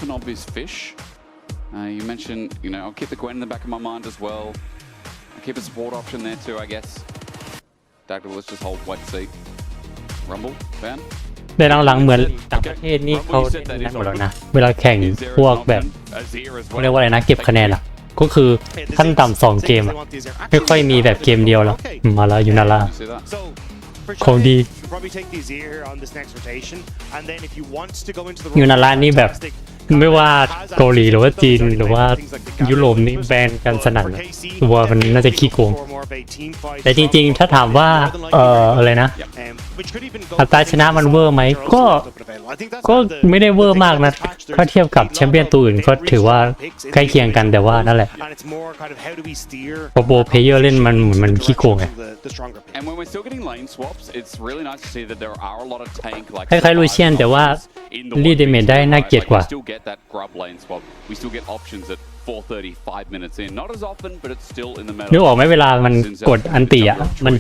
an obvious fish. You mentioned, I'll keep the Gwen in the back of my mind as well. I'll keep a support option there too, I guess. Dagger, let's just hold white seat. Rumble, fan? แต่หลังๆเหมือนต่างประเทศนี่เขาเล่นนั่นหมดแล้วนะเวลาแข่งพวกแบบเรียกว่าอะไรนะเก็บคะแนนอ่ะก็คือขั้นต่ำ2เกมไม่ค่อยมีแบบเกมเดียวแล้วมาแล้วยูนาร่าของดียูนาร่านี่แบบไม่ว่าเกาหลีหรือว่าจีนหรือว่ายุโรปนี่แบนกันสนั่นตัวมันน่าจะขี้โกงแต่จริงๆถ้าถามว่าอะไรนะอัตราชนะมันเวอร์ไหมก็ไม่ได้เวอร์มากนะถ้าเทียบกับแชมเปี้ยนตัวอื่นก็ถือว่าใกล้เคียงกันแต่ว่านั่นแหละพอโบเพเยอร์เล่นมันขี้โกงไงคล้ายๆลูเชียนแต่ว่ารีดเดเมจได้น่าเกลียดกว่านึกออกไหมเวลามันกดอันติอ่ะมัน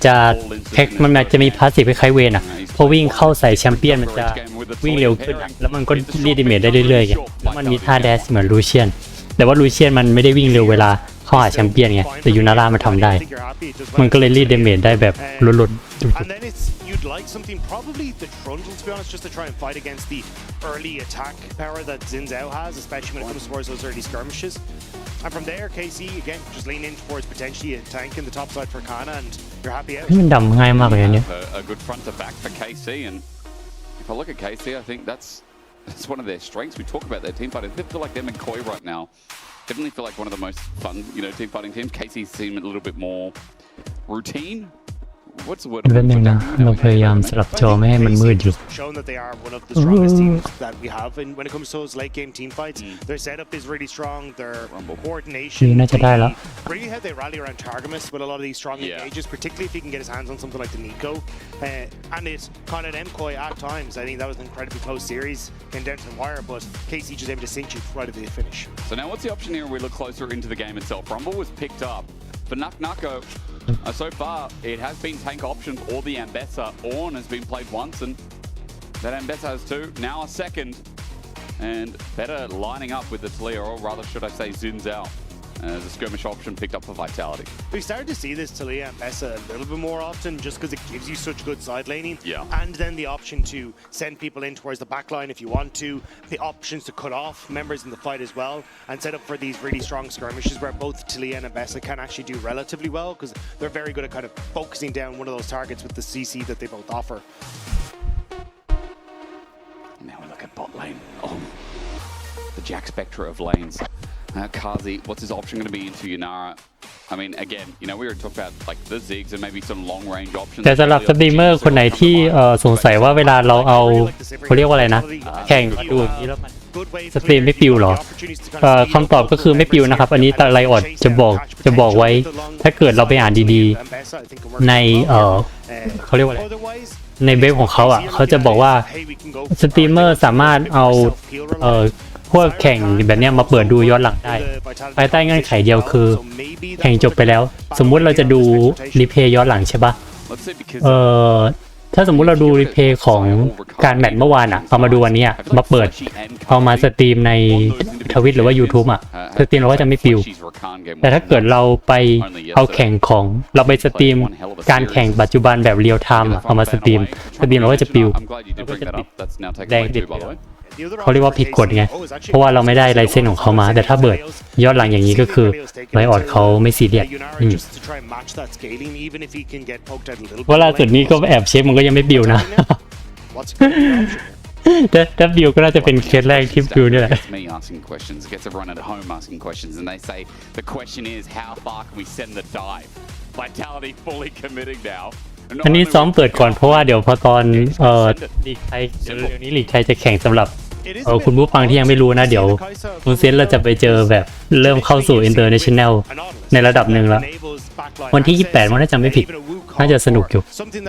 จะมีพาสซีฟคล้ายๆเวนอ่ะพอวิ่งเข้าใส่แชมเปี้ยนมันจะวิ่งเร็วขึ้นแล้วมันก็รีดเดเมจได้เรื่อยๆแล้วมันมีท่าแดชเหมือนลูเชียนแต่ว่าลูเชียนมันไม่ได้วิ่งเร็วเวลาเข้าหาแชมเปี้ยนไงแต่ยูนาร่ามันทำได้มันก็เลยรีดเดเมจได้แบบล้นyou'd like something, probably the Trundle, to be honest, just to try and fight against the early attack power that Xin Zhao has, especially when it comes towards those early skirmishes. And from there, KC, again, just lean in towards potentially a tank in the top side for Kana, and you're happy out. มันดำง่ายมากเลยเนี่ย A good front to back for KC, and if I look at KC, I think that's one of their strengths. We talk about their team fighting. They feel like them and Koi right now. Definitely feel like one of the most fun, team fighting teams. KC seem a little bit more routine.What's the word? เรื่องนึงนะเราพยายามสลับจอไม่ให้มันมืดอยู่ Shown that they are one of the strongest teams that we have, and when it comes to those late game team fights, their setup is really strong. Their coordination, น่าจะได้แล้ว really how they rally around Targamas with a lot of these strong engages, particularly if he can get his hands on something like the Nico, and it's kind of MKOI at times. I think that was an incredibly close series, came down to the wire, but KC just able to cinch it right at the finish. So now what's the option here? We look closer into the game itself. Rumble was picked up for Nako.So far, it has been tank options or the Ambessa. Ornn has been played once, and that Ambessa has two. Now a second, and better lining up with the Talia, or rather, should I say, Xin Zhao. As a skirmish option picked up for Vitality. We started to see this Talia and Ambessa a little bit more often, just because it gives you such good side laning. And then the option to send people in towards the back line if you want to. The options to cut off members in the fight as well, and set up for these really strong skirmishes where both Talia and Ambessa can actually do relatively well, because they're very good at kind of focusing down one of those targets with the CC that they both offer. Now we look at bot lane. Oh, the Jack Spectre of lanes.Kazi, what's his option going to be into Yanara? I mean, again, we already talked about like the Ziggs and maybe some long range options. แต่สำหรับสตรีมเมอร์คนไหนที่สงสัยว่าเวลาเราเอาเขาเรียกว่าอะไรนะแข่งดูอย่างนี้แล้วมันสตรีมไม่ปิวหรอคำตอบก็คือไม่ปิวนะครับอันนี้ตาไลออดจะบอกไว้ถ้าเกิดเราไปอ่านดีๆในเขาเรียกว่าอะไรในเว็บของเขาอ่ะเขาจะบอกว่าสตรีมเมอร์สามารถเอาพวกแข่งแบบนี้มาเปิดดูย้อนหลังได้ภายใต้เงื่อนไขเดียวคือแข่งจบไปแล้วสมมุติเราจะดูรีเพย์ย้อนหลังใช่ปะถ้าสมมุติเราดูรีเพย์ของการแมตช์เมื่อวานอ่ะเอามาดูวันนี้มาเปิดเอามาสตรีมในทวิตหรือว่า YouTube อ่ะสตรีมเราก็จะไม่ปิวแต่ถ้าเกิดเราไปเอาแข่งของเราไปสตรีมการแข่งปัจจุบันแบบเรียลไทม์เอามาสตรีมเราก็จะปิวแดงติดเขาเรียกว่าผิดกฎไงเพราะว่าเราไม่ได้ไลเซนส์ของเขามาแต่ถ้าเบิดย้อนหลังอย่างนี้ก็คือไลออดเขาไม่ซีเรียสว่าล่าสุดนี้ก็แอบเช็คมันก็ยังไม่บิวนะถ้าบิวก็น่าจะเป็นเคสแรกที่บิวนี่แหละอันนี้ซ้อมเปิดก่อนเพราะว่าเดี๋ยวพอตอนลีกไทยเร็วนี้ลีกไทยจะแข่งสำหรับคุณผู้ฟังที่ยังไม่รู้นะเดี๋ยวคุณเซนเราจะไปเจอแบบเริ่มเข้าสู่ international ในระดับหนึ่งแล้ววันที่28มันน่าจะไม่ผิดน่าจะสนุกอยู่ something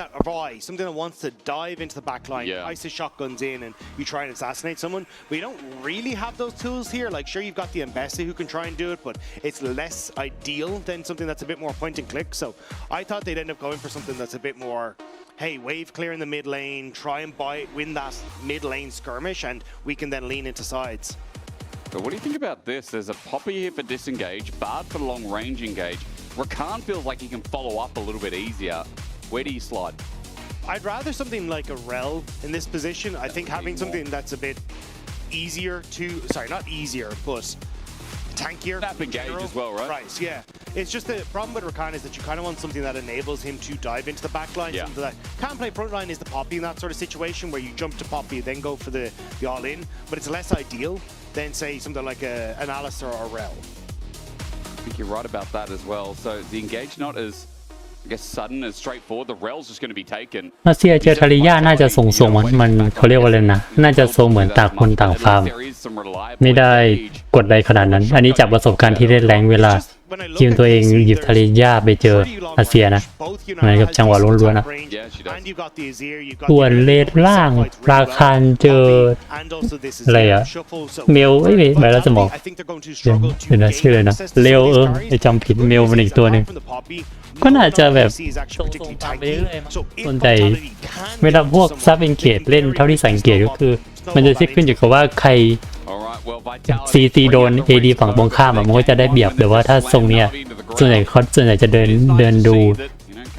that wants to dive into the back line ISIS shotguns in and you try and assassinate someone we don't really have those tools here like sure you've got the Ambessa who can try and do it but it's less ideal than something that's a bit more point and click so I thought they'd end up going for something that's a bit more hey wave clear in the mid lane try and win that mid lane skirmish and we can then lean into sides But what do you think about this? There's a Poppy here for disengage, Bard for long range engage. Rakan feels like he can follow up a little bit easier. Where do you slide? I'd rather something like a Rel in this position. I think having something that's a bit easier to, sorry, not easier, but tankier. Snap engage as well, right? Right, yeah. It's just the problem with Rakan is that you kind of want something that enables him to dive into the backline. Yeah. Something that can't play frontline is the Poppy in that sort of situation where you jump to Poppy, then go for the all-in. But it's less ideal than, say, something like an Alistar or a Rel. I think you're right about that as well. So the engage not as, I guess, sudden as straightforward. The Rel's just going to be taken. รัสเซียเจอทาริยาน่าจะส่งมันเขาเรียกว่าอะไรนะน่าจะส่งเหมือนต่างคนต่างฟาร์มไม่ได้กดใดขนาดนั้นอันนี้จากประสบการณ์ที่ได้แรงเวลาทีมตัวเองหยิบทาริยาไปเจอรัสเซียนะนะครับจังหวะล้วนๆนะส่วนเลนล่างราคาเจออะไรอะเมลไปแล้วจะบอกเดี๋ยวนะชื่อเลยนะเร็วจำผิดเมลมันอีกตัวหนึ่งก็น่าจะแบบส่งไปเรื่อยๆส่วนใหญ่เวลาพวกซับเอนเกจเล่นเท่าที่สังเกตก็คือมันจะขึ้นอยู่กับว่าใครซีโดน AD ฝั่งตรงข้ามมันก็จะได้เปรียบแต่ว่าถ้าทรงเนี้ยส่วนใหญ่จะเดินดู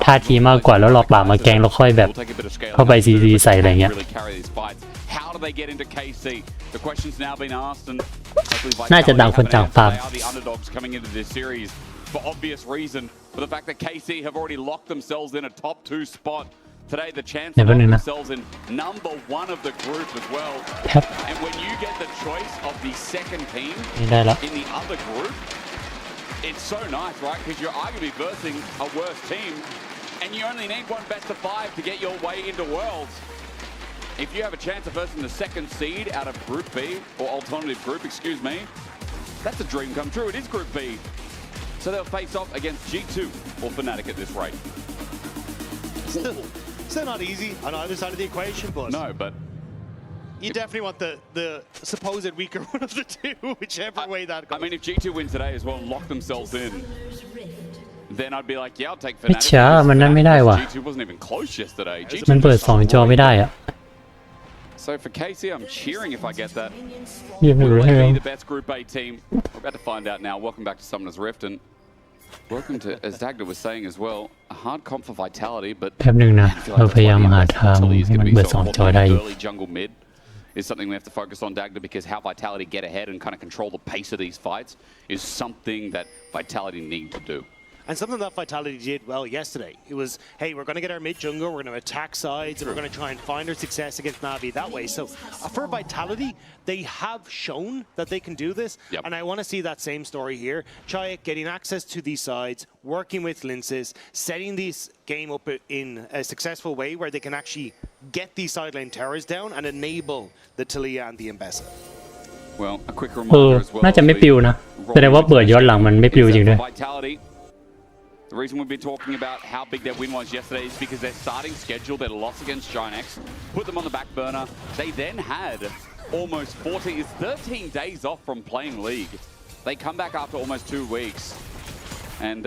ท่าทีมากกว่าแล้วรอป่ามาแกงแล้วค่อยแบบเข้าไปซีใส่อะไรเงี้ยน่าจะต่างคนต่างฟาร์มfor obvious reason, but the fact that KC have already locked themselves in a top 2 spot today, the chance to lock themselves in number 1 of the group as well. And when you get the choice of the second team in the other group, it's so nice, right? Because you're arguably versing a worse team, and you only need one best of 5 to get your way into Worlds. If you have a chance of versing the second seed out of Group B, or alternative group, excuse me, that's a dream come true. It is Group B. So they'll face off against G2 or Fnatic at this rate. Still not easy on either side of the equation, but no, but you definitely want the supposed weaker one of the two, whichever way that goes. I mean, if G2 win today as well and lock themselves in, then I'd be like, yeah, I'll take Fnatic. ไม่ช้ามันนั่นไม่ได้ว่ะ G2 wasn't even close yesterday. มันเปิด2 จอไม่ได้อะ So for KC, I'm cheering if I get that. Will be the best Group A team. We're about to find out now. Welcome back to Summoner's Rift, and welcome to, as Dagda was saying as well, a hard comp for Vitality, but แป๊บนึงนะเราพยายามหาทางให้มันเปิด2 จอได้ early jungle mid is something we have to focus on, Dagda, because how Vitality get ahead and kind of control the pace of these fights is something that Vitality need to do. And something that Vitality did well yesterday. It was, hey, we're going to get our mid jungle, we're going to attack sides, and we're going to try and find our success against Na'Vi that way. So for Vitality, they have shown that they can do this, and I want to see that same story here. Chayek getting access to these sides, working with Linces, setting this game up in a successful way where they can actually get these sideline towers down and enable the Taliyah and the Mbessa. Well, a quick reminder as well. น่าจะไม่ปิวนะแสดงว่าเปิดย้อนหลังมันไม่ปิวจริงด้วย The reason we've been talking about how big their win was yesterday is because their starting schedule, their loss against Giant X, put them on the back burner. They then had almost 13 days off from playing League. They come back after almost 2 weeks, and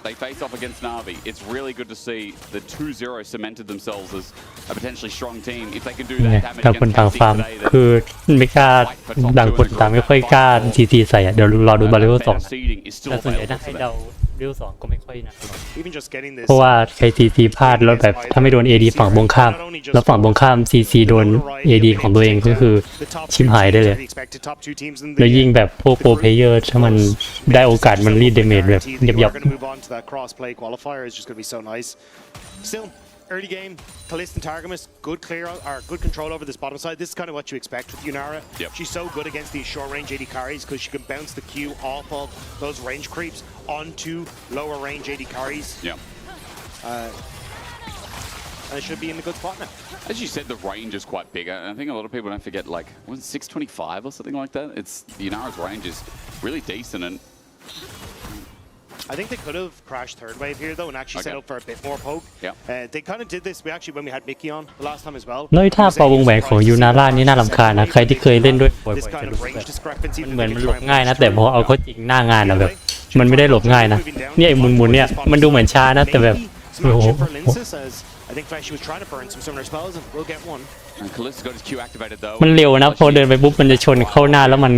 they face off against Na'Vi. It's really good to see the 2-0 cemented themselves as a potentially strong team. If they can do that damage against KC today, คือไม่กล้าต่างคนต่างไม่ค่อยกล้าซีใส่เดี๋ยวรอดูบาริโอ2แต่ส่วนใหญ่ถ้าให้เดาบาริโอ2ก็ไม่ค่อยนะเพราะว่าใครซีพลาดแล้วแบบถ้าไม่โดน AD ฝั่งตรงข้ามแล้วฝั่งตรงข้ามซีโดน AD ของตัวเองก็คือชิมหายได้เลยแล้วยิ่งแบบพวกโปรเพลเยอร์ถ้ามันได้โอกาสมันรีดเดเมจแบบยับ Early game, Kalist and Targamas, good control over this bottom side. This is kind of what you expect with Yunara. She's so good against these short range AD carries because she can bounce the Q off of those range creeps onto lower range AD carries. And it should be in a good spot now. As you said, the range is quite big. I think a lot of people don't forget, like, was it 625 or something like that? Yunara's range is really decent, and I think they could have crashed third wave here though and actually set up for a bit more poke. They kind of did this. When we had Mickey on the last time as well. แล้วท่าเป่าวงแหวนของยูนาร่านี่น่ารำคาญนะใครที่เคยเล่นด้วยบ่อยๆจะรู้แบบเหมือนมันหลบง่ายนะแต่พอเอาเขาจริงหน้างานอะแบบมันไม่ได้หลบง่ายนะเนี่ยไอ้หมุนๆเนี่ยมันดูเหมือนช้านะแต่แบบโอ้โห I think Flash was trying to burn some summoner spells and we'll get one. มันเร็วนะพอเดินไปปุ๊บมันจะชนเข้าหน้าแล้วมัน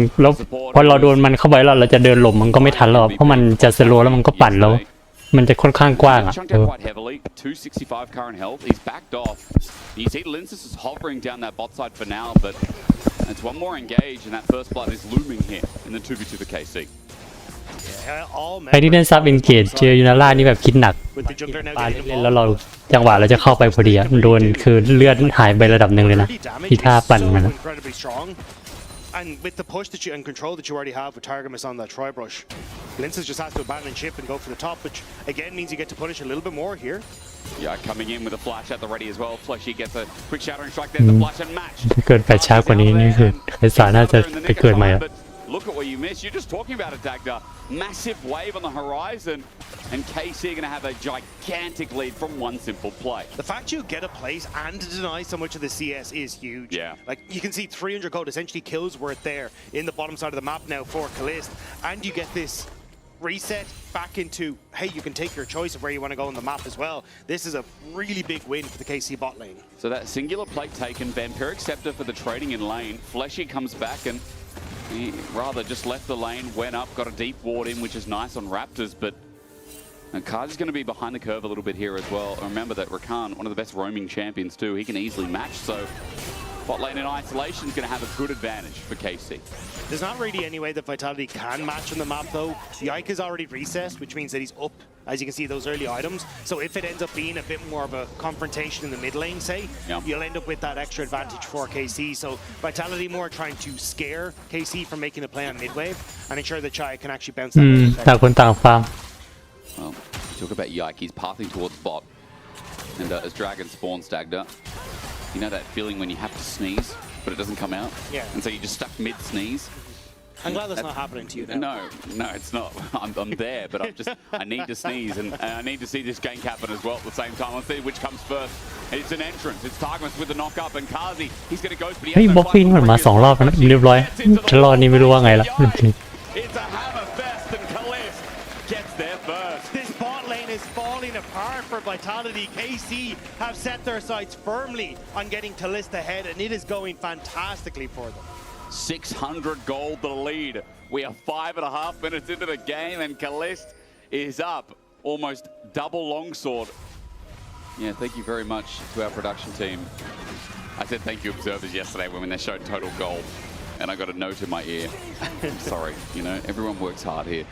พอเราโดนมันเข้าไปแล้วเราจะเดินหลบมันก็ไม่ทันหรอกเพราะมันจะสโลว์แล้วมันก็ปั่นแล้วมันจะค่อนข้างกว้างอ่ะ 265 current health. He's backed off. You see Linsis is hovering down that bot side for now, but it's one more engage, and that first blood is looming here in the 2v2 the KC. ใครที่เล่นซับเอนเกจเจอยูนาร่านี่แบบคิดหนักปาเล่นแล้วเราจังหวะเราจะเข้าไปพอดีอะโดนคือเลือดหายไประดับหนึ่งเลยนะที่ท่าปั่นมัน And with the push and control that you already have with Targamas on that tri-brush, Linces just has to abandon ship and go for the top, which again means you get to punish a little bit more here. Yeah, coming in with a flash at the ready as well. Fleshy gets a quick shattering strike, there's the flash and match. ถ้าเกิดแปดช้ากว่านี้นี่คือไอ้สารน่าจะไปเกิดใหม่อะ Look at what you missed. You're just talking about it, Dagda. Massive wave on the horizon, and KC are going to have a gigantic lead from one simple play. The fact you get a place and deny so much of the CS is huge. Yeah. Like, you can see 300 gold, essentially kills worth there in the bottom side of the map now for Kalist, and you get this reset back into, hey, you can take your choice of where you want to go on the map as well. This is a really big win for the KC bot lane. So that singular plate taken, Vampiric Scepter for the trading in lane. Fleshy comes back and he rather just left the lane, went up, got a deep ward in, which is nice on Raptors, but Kaj is going to be behind the curve a little bit here as well. Remember that Rakan, one of the best roaming champions too, he can easily match, so bot lane in isolation is going to have a good advantage for KC. There's not really any way that Vitality can match on the map though. Yike is already recessed, which means that he's up, as you can see, those early items. So if it ends up being a bit more of a confrontation in the mid lane, say, you'll end up with that extra advantage for KC. So Vitality more trying to scare KC from making a play on mid wave and ensure that Chai can actually bounce that. ต่างคนต่างฟาร์ม Well, talk about Yike, he's pathing towards bot. And as Dragon spawns Dagda, you know that feeling when you have to sneeze, but it doesn't come out? Yeah. And so you just stuck mid-sneeze? I'm glad that's not happening to you now. No, it's not. I'm there, but I need to sneeze, and I need to see this gank happen as well at the same time. Let's see which comes first. It's an entrance. It's Targamas with the knock-up, and Kazi, he's going to go, but he เฮ้ย has บล็อก no ฟิงมันมา2 รอบแล้วนะเรียบร้อยจะรอดนี่ไม่รู้ว่าไงละ It's a hammer fest, and Kalist gets there first. This bot lane is falling apart for Vitality. KC have set their sights firmly on getting Kalist ahead, and it is going fantastically for them. 600 gold the lead. We are 5.5 minutes into the game, and Kalist is up. Almost double longsword. Yeah, thank you very much to our production team. I said thank you, observers, yesterday when they showed total gold, and I got a note in my ear. Sorry, you know, everyone works hard here.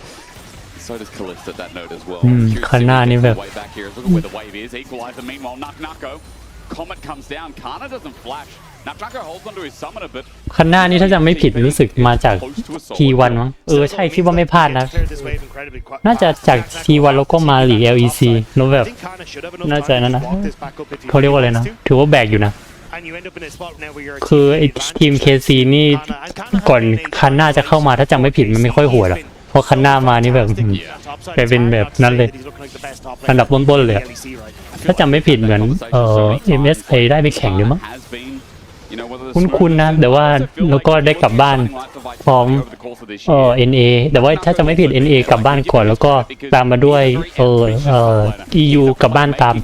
So does Kalist at that note as well. ข้างหน้านี่แบบ Way back here. Look at where the wave is. Equalizer. Meanwhile, Nuck-Nucko. Comet comes down. Kana doesn't flash. Nuck-Nucko holds onto his summoner, but ข้างหน้านี่ถ้าจำไม่ผิดรู้สึกมาจาก T1 มั้งใช่พี่ว่าไม่พลาดนะน่าจะจาก T1 แล้วก็มาหลี LEC แล้วแบบน่าจะนั่นนะเขาเรียกว่าอะไรนะถือว่าแบกอยู่นะคือไอ้ทีม KC นี่ก่อนคันหน้าจะเข้ามาถ้าจำไม่ผิดมันไม่ค่อยโหดอ่ะเพราะคันหน้ามานี่แบบกลายเป็นแบบนั้นเลยอันดับต้นๆเลยถ้าจำไม่ผิดเหมือนMSA ได้ไปแข่งด้วยมั้งคุ้นๆนะแต่ว่าแล้วก็ได้กลับบ้านพร้อมNA แต่ว่าถ้าจะไม่ผิด NA กลับบ้านก่อนแล้วก็ตามมาด้วยEU กลับบ้านตาม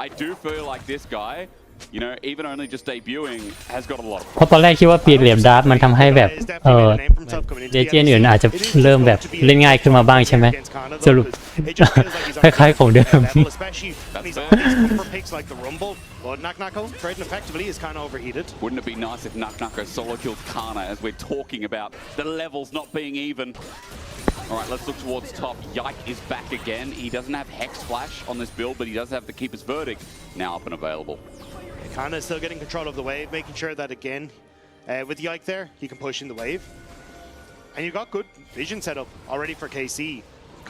I do feel like this guy, you know, even only just debuting, has got a lot. เพราะตอนแรกคิดว่าเปลี่ยนเหลี่ยมดาร์ฟมันทำให้แบบเลเจนด์อื่นอาจจะเริ่มแบบเล่นง่ายขึ้นมาบ้างใช่ไหมสรุปคล้ายๆของเดิม But Nuck-Nucko trading effectively is kind of overheated. Wouldn't it be nice if Nuck-Nucko solo killed Kana as we're talking about the levels not being even? All right, let's look towards top. Yike is back again. He doesn't have Hex Flash on this build, but he does have the Keeper's Verdict now up and available. Kana is still getting control of the wave, making sure that again, with Yike there, he can push in the wave. And you've got good vision set up already for KC.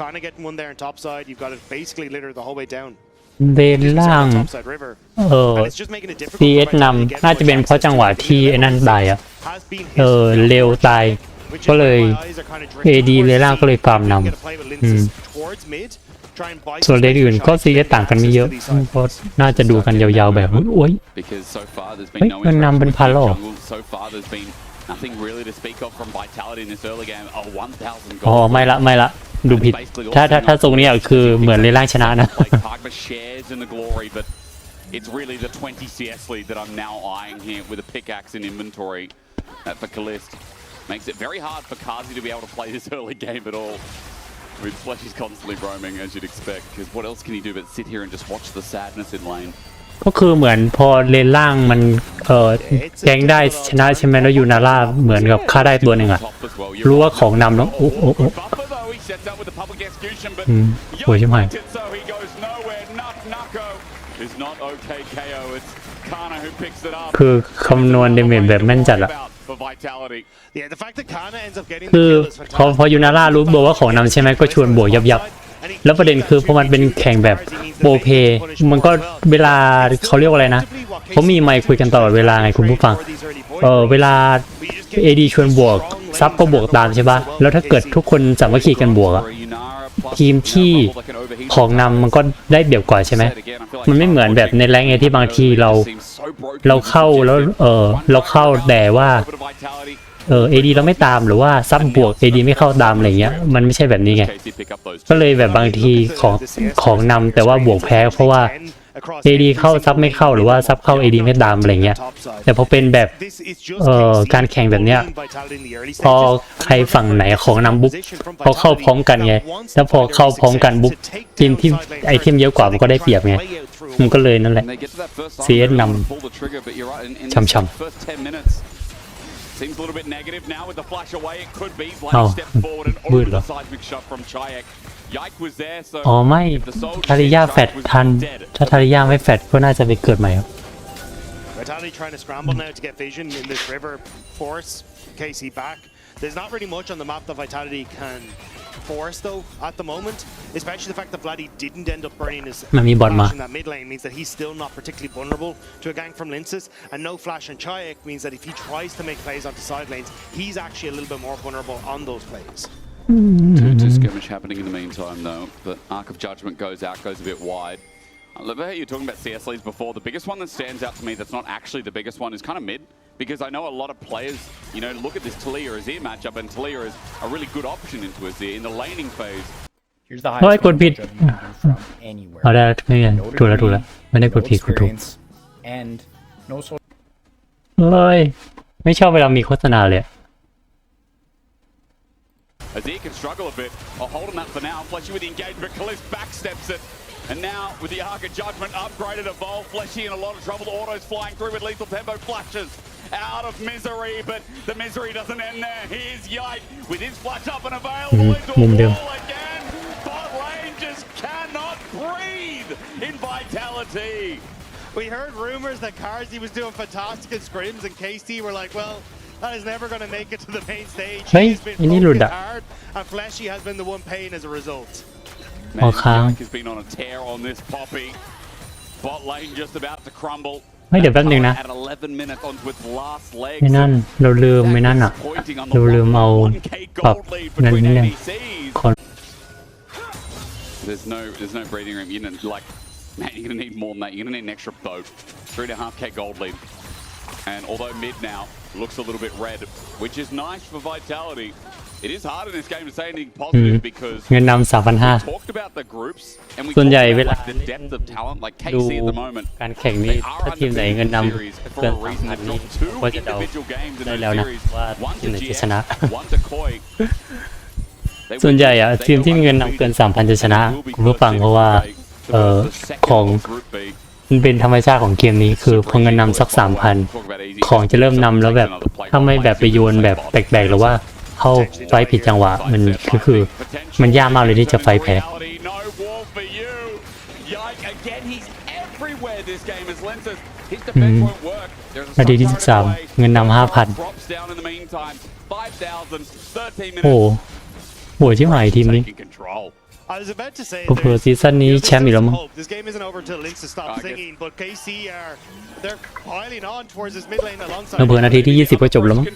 Kana getting one there on top side. You've got it basically littered the whole way down. เดนล่างCS นำน่าจะเป็นเพราะจังหวะที่ไอ้นั่นตายเร็วตายก็เลย AD เลนล่างก็เลยฟาร์มนำส่วนเลนอื่นก็ CS ต่างกันไม่เยอะเพราะน่าจะดูกันยาวๆแบบโอ้ยมันนำเป็นพันหรออ๋อไม่ละดูผิดถ้าทรงนี้คือเหมือนเลนล่างชนะนะ It's really the 20 CS lead that I'm now eyeing here with a pickaxe in inventory for Kalist. makes it very hard for Kazi to be able to play this early game at all. With Fleshy's constantly roaming, as you'd expect, because what else can he do but sit here and just watch the sadness in lane? ก็คือเหมือนพอเลนล่างมันแกงได้ชนะใช่ไหมแล้วยูนาร่าเหมือนกับฆ่าได้ตัวหนึ่งอะรู้ว่าของนำแล้วโอ้โหใช่ไหมคือคำนวณเดเมจแบบแม่นจัดอะคือพอยูนาร่ารู้บอกว่าของนำใช่ไหมก็ชวนบวกยับแล้วประเด็นคือพอมันเป็นแข่งแบบโปรเพย์มันก็เวลาเขาเรียกว่าอะไรนะเขามีไมค์คุยกันตลอดเวลาไงคุณผู้ฟังเวลา AD ชวนบวกซับก็บวกตามใช่ปะแล้วถ้าเกิดทุกคนสามัคคีกันบวกอะทีมที่ของนำมันก็ได้เปรียบกว่าใช่ไหมมันไม่เหมือนแบบในแรงไงที่บางทีเราเข้าแล้วเราเข้าแต่ว่าAD เราไม่ตามหรือว่าซับบวก AD ไม่เข้าตามอะไรเงี้ยมันไม่ใช่แบบนี้ไงก็เลยแบบบางทีของนำแต่ว่าบวกแพ้เพราะว่า AD เข้าซับไม่เข้าหรือว่าซับเข้า AD ไม่ตามอะไรเงี้ยแต่พอเป็นแบบการแข่งแบบเนี้ยพอใครฝั่งไหนของนำบุ๊กพอเข้าพร้อมกันไงแล้วพอเข้าพร้อมกันบุ๊กทีมที่ไอเทมเยอะกว่ามันก็ได้เปรียบไงมันก็เลยนั่นแหละ CS นำช้ำSeems a little bit negative now with the flash away. It could be Bloody step forward and over the seismic shot from Chayek. Yike was there, so อ๋อไม่ทาริยาแฟดทันถ้าทาริยาไม่แฟดก็น่าจะไปเกิดใหม่ครับ Vitality trying to scramble now to get vision in this river force KC back. There's not really much on the map that Vitality can force though at the moment, especially the fact that Vladdy didn't end up burning his flash in that mid lane means that he's still not particularly vulnerable to a gank from Linces, and no flash on Chayek means that if he tries to make plays onto side lanes, he's actually a little bit more vulnerable on those plays. 2-2 skirmish happening in the meantime though, but Arc of Judgment goes out, goes a bit wide. I love how you're talking about CS leads before. The biggest one that stands out to me that's not actually the biggest one is kind of mid. Because I know a lot of players, you know, look at this Talia Azir matchup, and Talia is a really good option into Azir in the laning phase. Here's the highest from anywhere. เอาได้ไม่เป็นถูกแล้วไม่ได้กดผิดกดถูก And no sort เลยไม่ชอบเวลามีโฆษณาเลย Azir can struggle a bit. I'll hold on that for now. Fleshy with the engagement. Kalist backsteps it. And now, with the Arc of Judgment upgraded, Evolve, Fleshy in a lot of trouble. Autos flying through with lethal tempo flashes out of misery, but the misery doesn't end there. Here's Yike with his flash up and available into a wall again. Bot lane just cannot breathe in Vitality. We heard rumors that Karzi was doing fantastic in scrims, and KC were like, well, that is never going to make it to the main stage. He's been focused hard, and Fleshy has been the one paying as a result. Man, Yike has been on a tear on this Poppy. Bot lane just about to crumble. ไม่เดี๋ยวแป๊บนึงนะไม่นั่นเราลืมไม่นั่นอ่ะเราลืมเอาปรับนั่นนี่เลย There's no breathing room. You know, like, man, you're gonna need more than that. You're gonna need an extra boat. 3.5k gold lead. And although mid now looks a little bit red, which is nice for Vitality, it is hard in this game to say anything positive because เงินนำ 3,500 we talked about the groups and we ส่วนใหญ่ talked เวลา about the depth of talent like ดู KC at the moment. การแข่งนี้ถ้าทีมไหนเงินนำเกิน 3,000 นี้ก็จะเดาได้แล้วนะว่าทีมไหนจะชนะส่วนใหญ่อะทีมที่มีเงินนำเกิน 3,000 จะชนะคุณผู้ฟังเพราะว่าของมันเป็นธรรมชาติของเกมนี้คือพอเงินนำสัก 3,000 ของจะเริ่มนำแล้วแบบถ้าไม่แบบไปโยนแบบแปลกๆหรือว่าเข้าไฟผิดจังหวะมันคือมันยากมากเลยที่จะไฟแพ้นาทีที่ 13 เงินนำ 5,000 โอ้โหโหชิบหายทีมนี้ก็เผื่อซีซั่นนี้แชมป์อีกแล้วมั้งแล้วเผื่อนาทีที่ 20 ก็จบแล้วมั้ง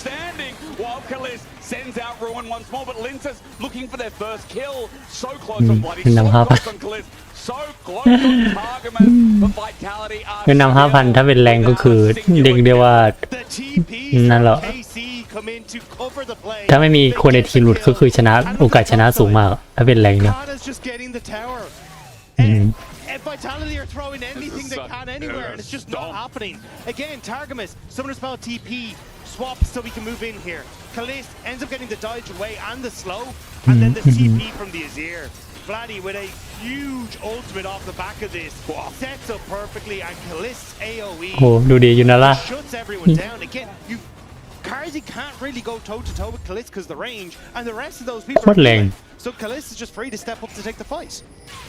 standing while Kalist sends out Ruin once more, but Linces looking for their first kill. So close on Bloody, so close on Kalist, so close on Targamas, but Vitality are เงินนำ 5,000 ถ้าเป็นแรงก็คือเรียกได้ว่านั่นแหละ come in to cover the play. ถ้าไม่มีคนในทีมหลุดก็คือชนะโอกาสชนะสูงมากถ้าเป็นแรงเนี่ย Kana's just getting the tower. And Vitality are throwing anything they can anywhere, and it's just not happening. Again, Targamas, Summoner Spell TP, swaps so we can move in here. Kalist ends up getting the dodge away and the slow, and then the TP from the Azir. Vladdy with a huge ultimate off the back of this, sets up perfectly, and Kalist's AoE โอ้ดูดีอยู่นะล่ะ shuts everyone down. Again, Karzi can't really go toe-to-toe with Kalist because the range, and the rest of those people are lane. So Kalist is just free to step up to take the fight.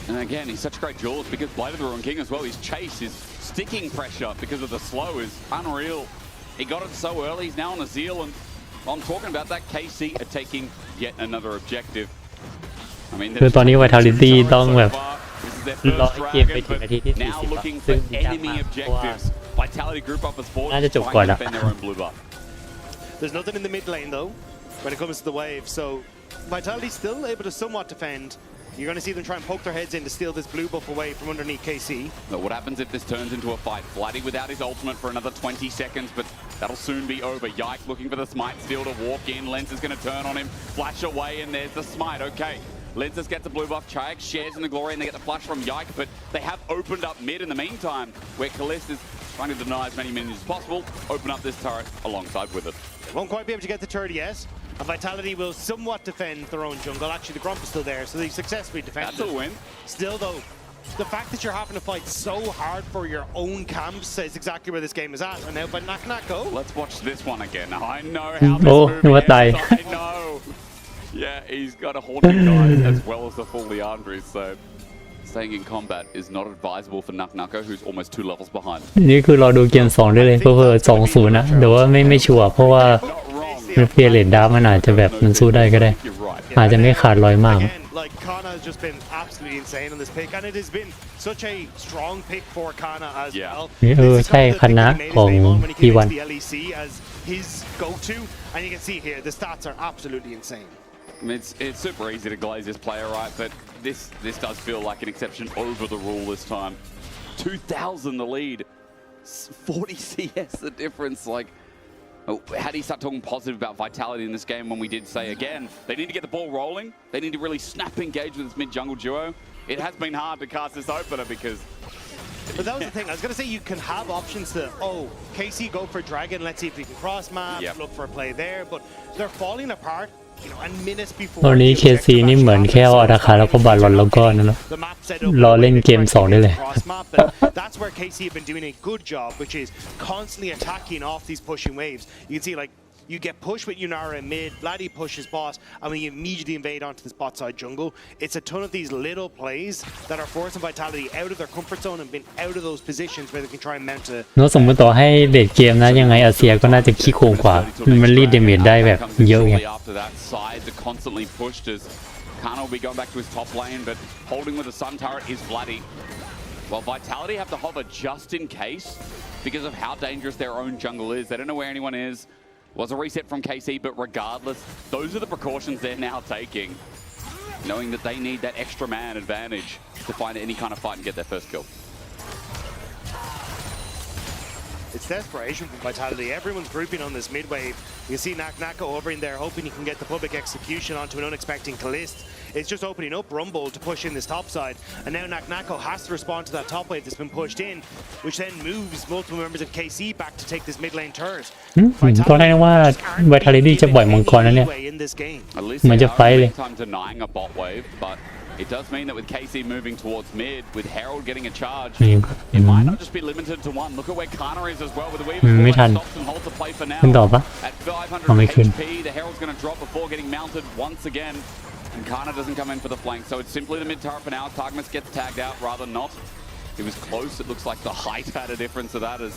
And again, he's such great duels because Blade of the Ruin King as well. His chase, his sticking pressure because of the slow is unreal. He got it so early, he's now on a Zeal, and I'm talking about that. KC are taking yet another objective. I mean, คือตอนนี้ Vitality ต้องแบบ this is their รอ first เกมไป dragon, ถึงนาทีที่ but now 40 looking ซึ่ for งยาก enemy มากเพราะว่า objectives. Vitality group up as forward, น่าจะจบ trying ก่อน to อะ defend their own blue buff. There's nothing in the mid lane though when it comes to the wave, so Vitality still able to somewhat defend. You're going to see them try and poke their heads in to steal this blue buff away from underneath KC. But what happens if this turns into a fight? Vladdy without his ultimate for another 20 seconds, but that'll soon be over. Yike looking for the smite steal to walk in. Lens is going to turn on him, flash away, and there's the smite. Okay, Lenses gets the blue buff. Chayak shares in the glory, and they get the flash from Yike, but they have opened up mid in the meantime, where Kalist is trying to deny as many minions as possible, open up this turret alongside with it. They won't quite be able to get the turret yet. And Vitality will somewhat defend their own jungle. Actually, the Grump is still there, so they successfully defended. That's a win. Still, though, the fact that you're having to fight so hard for your own camps is exactly where this game is at. And now by Nak go. Let's watch this one again. I know how this Oh, movie what ends. die? I know. Yeah, he's got a haunting knife as well as the full Leandris, so staying in combat is not advisable for Naknako, who's almost 2 levels behind. นี่คือรอดูเกม2ได้เลยเพื่อ2-0นะแต่ว่าไม่ชัวร์เพราะว่าเฟียร์เลดดามันอาจจะแบบมันสู้ได้ก็ได้ You're right. อาจจะไม่ขาดลอยมาก Again, like Kana has just been absolutely insane on this pick, and it has been such a strong pick for Kana as well. ใช่คณะของ T1 the LEC as his go-to, and you can see here the stats are absolutely insane. I mean, it's super easy to glaze this player, right? But this does feel like an exception over the rule this time. 2,000 the lead, 40 CS the difference. Like, how do you start talking positive about Vitality in this game when we did say, again, they need to get the ball rolling. They need to really snap engage with this mid-jungle duo. It has been hard to cast this opener because... But that was the thing. I was going to say you can have options to, KC go for Dragon. Let's see if we can cross map, look for a play there. But they're falling apart. And minutes before ตอนนี้ KC นี่เหมือนแค่เอาราคาแล้วก็บาลอนแล้วก็นั่นแหละรอเล่นเกม2ได้เลย That's where KC have been doing a good job, which is constantly attacking off these pushing waves. You can see like you get pushed with Yunara in mid, Vladdy pushes boss, and we immediately invade onto this bot side jungle. It's a ton of these little plays that are forcing Vitality out of their comfort zone and been out of those positions where they can try and mount a... โน้ตสมมติต่อให้เดทเกมนะยังไงอาเซียก็น่าจะขี้โกงกว่ามันรีดเดเมจได้แบบเยอะไง After that side, they're constantly pushed as Kana will be going back to his top lane, but holding with the Sun turret is Vladdy. Well, Vitality have to hover just in case because of how dangerous their own jungle is. They don't know where anyone is. Was a reset from KC, but regardless, those are the precautions they're now taking, knowing that they need that extra man advantage to find any kind of fight and get their first kill. It's desperation from Vitality. Everyone's grouping on this mid wave. You see Naknako over in there hoping he can get the public execution onto an unexpected Kalist. It's just opening up Rumble to push in this top side. And now Naknako has to respond to that top wave that's been pushed in, which then moves multiple members of KC back to take this mid lane turret. ก็ได้ว่า Vitality จะปล่อยมังกรแล้วเนี่ย At least มันจะไฟท์เลย time denying a bot wave, but it does mean that with KC moving towards mid, with Herald getting a charge, it might not just be limited to one. Look at where Kana is as well, with the Weaver'sไม่ทัน stops and holds the play for now. ขึ้นต่อปะ At 500 เอาไม่ขึ้น HP, the Herald's going to drop before getting mounted once again. And Kana doesn't come in for the flank, so it's simply the mid turret for now. Targamas gets tagged out, rather not. It was close. It looks like the height had a difference to that as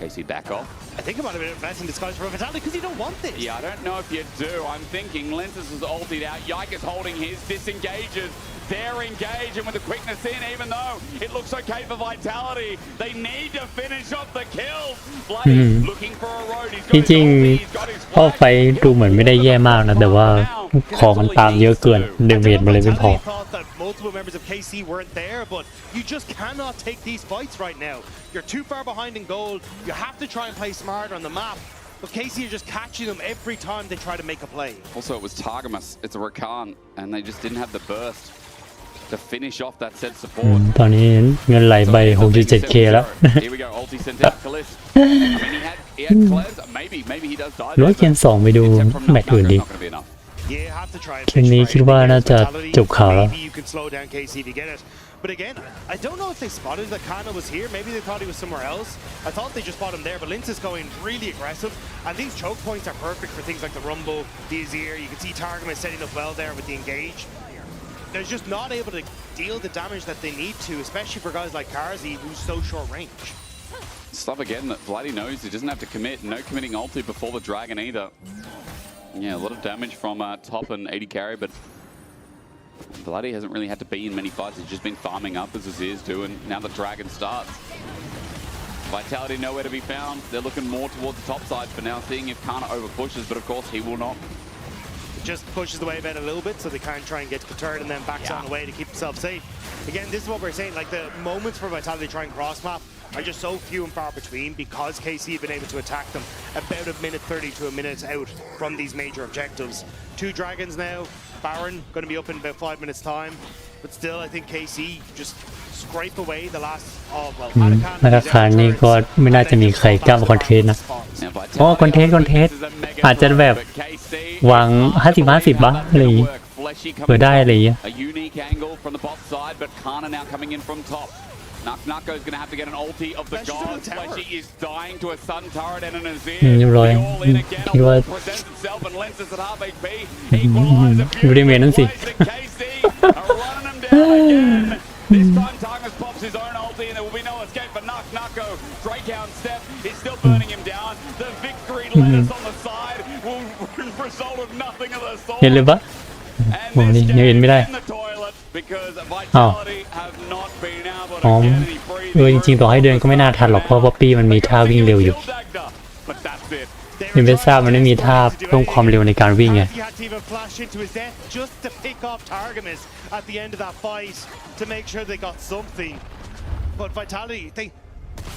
KC back off. I think it might have been a blessing disguise for Vitality because you don't want this. Yeah, I don't know if you do. I'm thinking Lenses is ulted out. Yike is holding his, disengages. They're engaged, and with the quickness in, even though it looks okay for Vitality, they need to finish off the kills. Blade looking for a road. He's จ got ริง he's got his ๆเข้าไฟดูเหมือนไม่ได้แย่มากนะแต่ว่าของมันตามเยอะเกินเดเมจมันเลยไม่พอ Vitality thought that multiple members of KC weren't there, but you just cannot take these fights right now. You're too far behind in gold. You have to try and play smarter on the map. But Casey are just catching them every time they try to make a play. Also, it was Targamas. It's a Rakan, and they just didn't have the burst to finish off that set support. ตอนนี้เงินไหลไป 6.7K แล้ว Here we go. Ulti sent out Kalis. I mean, he had cleanse. Maybe he does die. หรือว่าเกม2ไปดูแมตช์อื่นดี Yeah, have to try and เกมนี้คิดว่าน่าจะจบข่าวแล้ว Maybe you can slow down KC to get it. But again, I don't know if they spotted that Kana was here. Maybe they thought he was somewhere else. I thought they just spotted him there, but Linz is going really aggressive. And these choke points are perfect for things like the Rumble, the Azir. You can see Targum is setting up well there with the engage. They're just not able to deal the damage that they need to, especially for guys like Karzi, who's so short range. Stuff again that Vladdy knows he doesn't have to commit. No committing ulti before the dragon either. Yeah, a lot of damage from top and 80 carry, but Vladdy hasn't really had to be in many fights. He's just been farming up as Azir's do, and now the dragon starts. Vitality nowhere to be found. They're looking more towards the top side for now, seeing if Kana over pushes, but of course he will not. Just pushes the wave out a little bit so they can't try and get to the turret and then backs on the way to keep themselves safe. Again, this is what we're saying, like the moments for Vitality to try and cross map are just so few and far between because KC have been able to attack them about a minute 30 to a minute out from these major objectives. 2 dragons now, Baron going to be up in about 5 minutes time, but still I think KC just scrape away the last Arakan ราคานี้ก็ไม่น่าจะมีใครกล้ามาคอนเทนต์นะอ๋อคอนเทนต์อาจจะแบบวาง50-50บ้างอะไรอย่างงี้เผื่อได้อะไรอย่างเงี้ย A unique angle from the bot side, but Kana now coming in from top. Nako is going to have to get an ulti of the gods. Fleshy is dying to a sun turret and an Azir. All in again. All presents itself and Lens is at half HP. Equalizer. Beautiful KC are running him down again. This time Targus pops his own ulti and there will be no escape for Nako. Drakehound step is still burning him down. The victory lettuce on the side will result of nothing of the sort. เห็นเลยปะผมนี่ยังเห็นไม่ได้ อ้าวอ๋อจริงๆต่อให้เดินก็ไม่น่าทันหรอกเพราะป๊อปปี้มันมีท่าวิ่งเร็วอยู่เป็นเบซ่ามันไม่มีท่าเพิ่มความเร็วในการวิ่งไง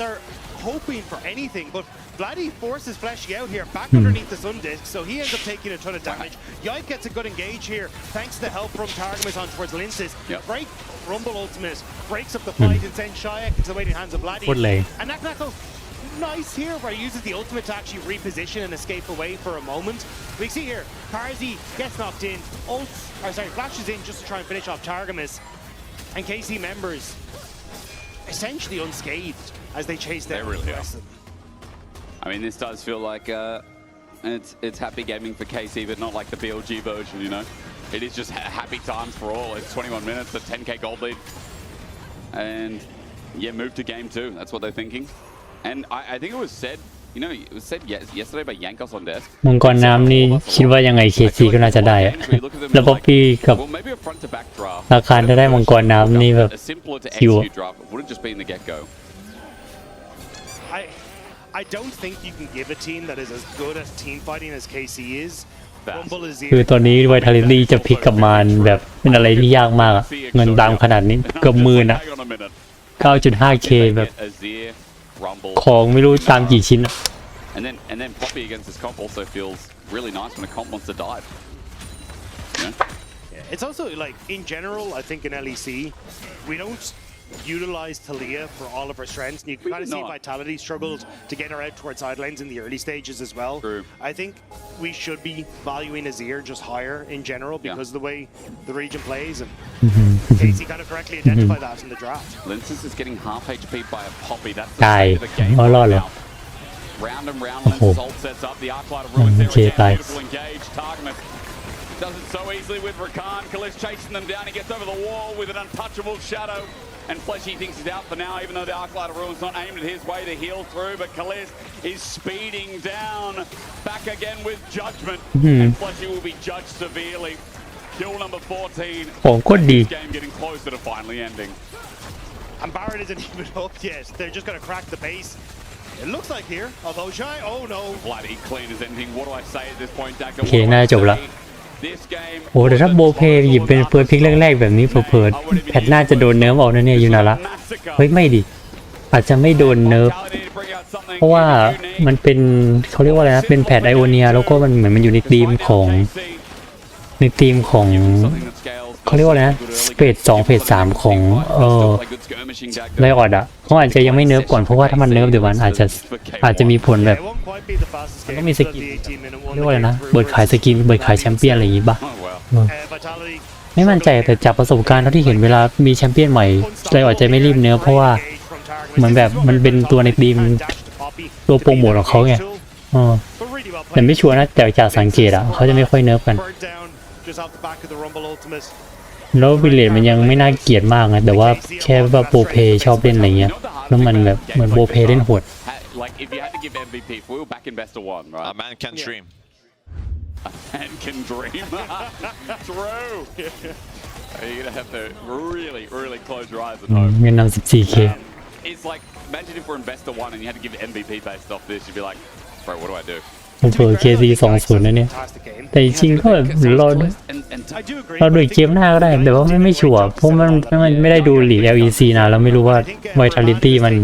They're hoping for anything, but Vladdy forces Fleshy out here, back underneath the Sun Disc, so he ends up taking a ton of damage. Yike gets a good engage here, thanks to help from Targamas on towards Linces. Great Rumble ultimate, breaks up the fight and sends Shayak into the waiting hands of Vladdy. And Nako, nice here, where he uses the ultimate to actually reposition and escape away for a moment. We see here, Karzi gets knocked in, flashes in just to try and finish off Targamas, and KC members essentially unscathed as they chase their I mean, this does feel like it's happy gaming for KC, but not like the BLG version, you know? It is just happy times for all. It's 21 minutes, a 10k gold lead. And yeah, move to game 2. That's what they're thinking. And I think it was said, you know, it was said yesterday by Yankos on desk. มังกรน้ำนี่คิดว่ายังไง KC ก็น่าจะได้แล้วป๊อปปี้กับราคาจะได้มังกรน้ำนี่แบบคิว I don't think you can give a team that is as good at team fighting as KC is. คือตอนนี้ Vitality จะพลิกกลับมาแบบเป็นอะไรที่ยากมากอะเงินตามขนาดนี้เกือบ10,000อะ 9.5k แบบของไม่รู้ตามกี่ชิ้น And then Poppy against this comp also feels really nice when a comp wants to dive. Yeah, it's also like in general, I think in LEC, we don't utilize Talia for all of her strengths. And you can kind of see Vitality struggled to get her out towards side lanes in the early stages as well. True. I think we should be valuing Azir just higher in general because of the way the region plays. And Casey kind of correctly identified that in the draft. Linces is getting half HP by a Poppy. That's the ตาย state of the game รอดเลย Round and round, Linces ult sets up. The Arclight of Ruins there again. Beautiful engage. Targamas does it so easily with Rakan. Kalis chasing them down. He gets over the wall with an untouchable shadow. And Fleshy thinks he's out for now, even though the Arclight of Ruins not aimed at his way to heal through. But Kalis is speeding down. Back again with judgment. And Fleshy will be judged severely. Kill number 14. ของโคตรดี This game getting closer to finally ending. And Barrett isn't even up yet. They're just going to crack the base. It looks like here, although Shy, oh no. Bloody clean as anything. What do I say at this point, Daka? โอเคน่าจะจบละโอ้แต่ถ้าโบเพหยิบเป็นเฟิร์สพิกแรกๆแบบนี้เผลอๆแพทน่าจะโดนเนิร์ฟออกนะเนี่ยยูนาระเฮ้ยไม่ดิอาจจะไม่โดนเนิร์ฟ เพราะว่ามันเป็นเขาเรียกว่าอะไรนะเป็นแพทไอโอเนียแล้วก็มันเหมือนมันอยู่ในทีมของเขาเรียกว่าอะไรนะเฟส2เฟส3ของไลออดอ่ะเขาอาจจะยังไม่เนิร์ฟก่อนเพราะว่าถ้ามันเนิร์ฟเดี๋ยวมันอาจจะมีผลแบบมันก็มีสกินเรียกว่าอะไรนะเบิดขายสกินเบิดขายแชมเปี้ยนอะไรอย่างงี้ป่ะไม่มั่นใจแต่จากประสบการณ์เท่าที่เห็นเวลามีแชมเปี้ยนใหม่ไลออดจะไม่รีบเนิร์ฟเพราะว่าเหมือนแบบมันเป็นตัวในทีมตัวโปรโมทของเขาไงแต่ไม่ชัวร์นะแต่จากสังเกตอ่ะเขาจะไม่ค่อยเนิร์ฟกันแล้ววิลเลจมันยังไม่น่าเกลียดมากนะแต่ว่าแค่ว่าโปรเพชอบเล่นอะไรเงี้ยแล้วมันแบบเหมือนโปรเพเล่นโหด A man can dream. And can dream. True. You're gonna have to really close your eyes and hope. เงินนำ 14K It's like imagine if we're investor one and you had to give MVP based off this, you'd be like, bro, what do I do? เผื่อ KC 20นะเนี่ยแต่จริงก็แบบเราดูเกมหน้าก็ได้แต่ว่าไม่ชัวร์เพราะมันไม่ได้ดูลีก LEC นะแล้วไม่รู้ว่า Vitality มัน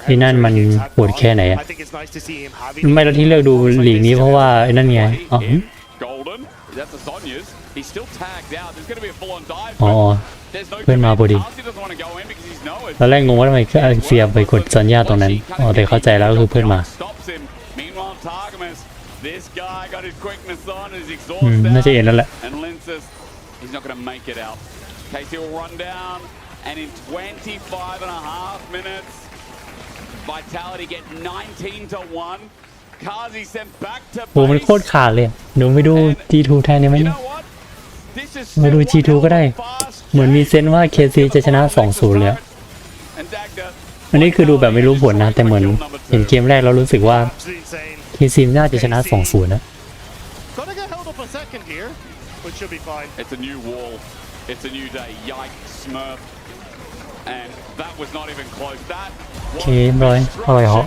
ที่นั่นมันปวดแค่ไหนอะไม่เราที่เลือกดูลีกนี้เพราะว่าไอ้นั่นไงอ๋อเพื่อนมาพอดีตอนแรกงงว่าทำไมเสียไปกดสัญญาตรงนั้นอ๋อแต่เข้าใจแล้วก็คือเพื่อนมาน่าจะเอ็นแล้วแหละ He's not going to make it out. KC will run down, and in 25.5 minutes, Vitality get 19-1. Kazi sent back to โอ้มันโคตรขาดเลยเดี๋ยวไปดู G2 แทนได้ไหมเนี่ยมาดู G2 ก็ได้เหมือนมีเซนว่า KC จะชนะ 2-0 เลยอันนี้คือดูแบบไม่รู้ผลนะแต่เหมือนเห็นเกมแรกแล้วรู้สึกว่า KC น่าจะชนะ 2-0 นะIt's a new wall. It's a new day. Yikes, Smurf. And that was not even close. That was อร่อยเหรอ